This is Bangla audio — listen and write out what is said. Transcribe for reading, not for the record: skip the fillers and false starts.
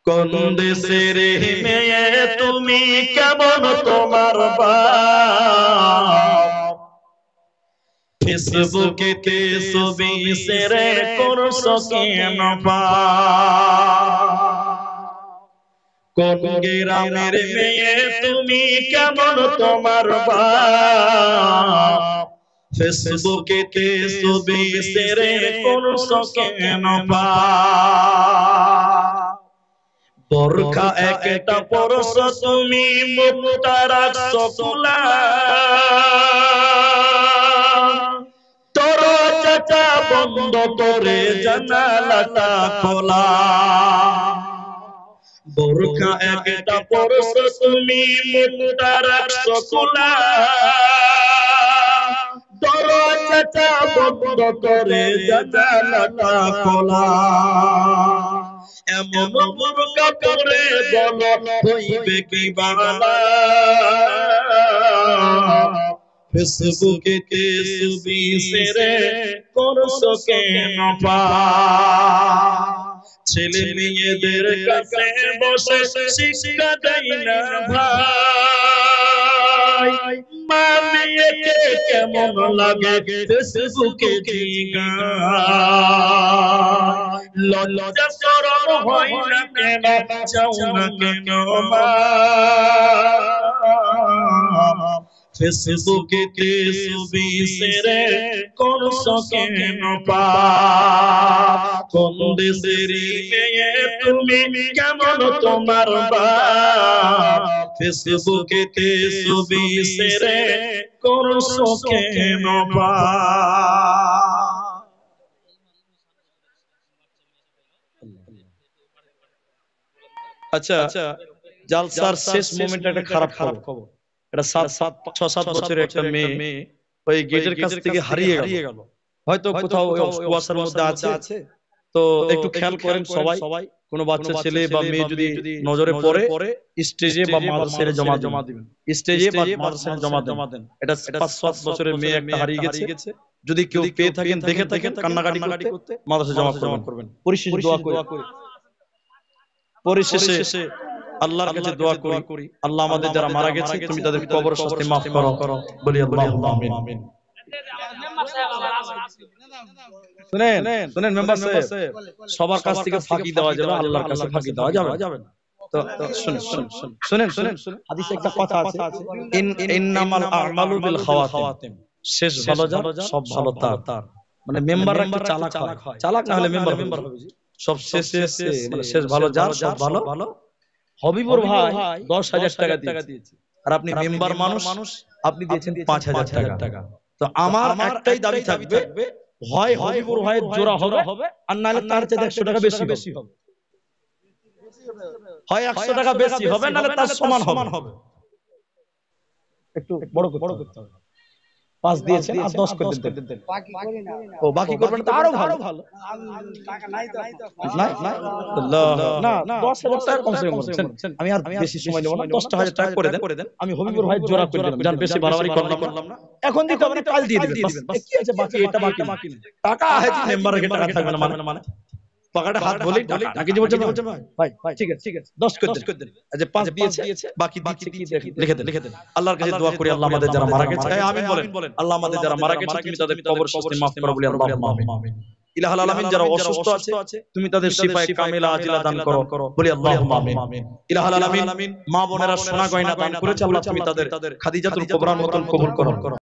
কোন দেশের মেয়ে তুমি, কেমন তোমার বাপ? ফেসবুকেতে ছবি শেয়ার করছো কেন কোন গ্রামের মেয়ে তুমি, কেমন তোমার বাপ? ফেসবুকেতে ছবি শেয়ার করছো কেন বোরখা একটা পরছো তুমি, মুখটা রাখছো খোলা, দরজাটা বন্ধ করে জানালাটা খোলা। বোরখা একটা পরছো তুমি, মুখটা রাখছো খোলা, দরজাটা বন্ধ করে জানালাটা খোলা। এমন বোরখা পরে বলো হইবে কি বাংলা? ফেসবুকেতে ছবি শেয়ার করছো কেন ছেলে মেয়েদের কাছে বসে শিক্ষা দেয় না ভাই? মা মেয়েকে কেমন লাগে ফেসবুকে লজ্জা শরম হয় না কেন, চাও না কেন মা? ফেসবুকেতে ছবি শেয়ার করছো কেন কোন দেশের মেয়ে তুমি, কেমন তোমার বাপ? ফেসবুকেতে ছবি শেয়ার করছো কেন আচ্ছা, জালসার শেষ মোমেন্ট একটা খারাপ খবর। এটা 6-7 বছরের একটা মেয়ে ওই গেটের কাছ থেকে হারিয়ে গেল। হয়তো কোথাও কুয়াশার মধ্যে আছে, তো একটু খেয়াল করেন সবাই। কোনো বাচ্চা ছেলে বা মেয়ে যদি নজরে পড়ে, স্টেজে বা মাদ্রাসায় জমা দিবেন। স্টেজে বা মাদ্রাসায় জমা দেন। এটা 5-7 বছরের মেয়ে একটা হারিয়ে গেছে। যদি কেউ পেয়ে থাকেন, দেখে থাকেন, কান্নাকাটি করতে মাদ্রাসায় জমা করবেন। পরিশেষে দোয়া করি, পরিশেষে আল্লাহর কাছে দোয়া করি, আল্লাহ আমাদের যারা মারা গেছে তুমি তাদের কবর শাস্তি মাফ করো, বলি আল্লাহুম্মা আমিন। শুনেন মেম্বার সাহেব, সবার কাছ থেকে ফাঁকি দেওয়া যাবে, আল্লাহর কাছে ফাঁকি দেওয়া যাবে না। তো শুনেন, হাদিসে একটা কথা আছে, ইন্নামাল আমালু বিল খাওয়াতিম। শেষ ভালো যার, সব ভালো তার। মানে মেম্বাররা একটু চালাক না হলে মেম্বার হবে জি। সব শেষে মানে শেষ ভালো যার, সব ভালো। হবিবুর ভাই 10,000 টাকা দিয়েছে, আর আপনি মেম্বার মানুষ, আপনি দিয়েছেন 5,000 টাকা। তো আমার একটাই দাবি থাকবে, হয় হবিবুর ভাইয়ের জোড়া হবে, আর নাহলে তার চেয়ে 100 টাকা বেশি হবে। হয় 100 টাকা বেশি হবে, নাহলে তার সমান হবে। একটু বড় করতে হবে। 5 দিয়েছেন আর 10 করে দেন। ও বাকি করবেন তো আরো ভালো। টাকা নাই তো, না 10,000 টাকা কমসে কম। আমি আর বেশি সময় নেব না, 10,000 টাকা করে দেন। আমি হবিবুর ভাই জোড়া করে দিলাম, জান বেশি বাড়াবাড়ি করলাম না। এখন দিতে হবে না, কাল দিয়ে দিবেন। কি আছে বাকি? এটা বাকি টাকা আছে, মেম্বারের টাকা থাকবে না মানে পকেটে হাত বলেই টাকা কি বলছেন ভাই? ঠিক আছে 10 করে দেন। আচ্ছা 5 দিয়েছে, বাকি দিচ্ছে কি লিখে দেন। আল্লাহর কাছে দোয়া করি, আল্লাহ আমাদের যারা মারা গেছে, আমিন বলেন। আল্লাহ আমাদের যারা মারা গেছে তুমি তাদের কবর শাস্তি মাফ করো, বলি আল্লাহুম্মা আমিন। ইলাহুল আলামিন যারা অসুস্থ আছে তুমি তাদের শিফায়ে কামিলা আজিলা দান করো, বলি আল্লাহুম্মা আমিন। ইলাহুল আলামিন মা বোনেরা সোনা গয়না দান করেছে, আল্লাহ তুমি তাদের খাদিজাতুল কুবরার মতন কবুল করো।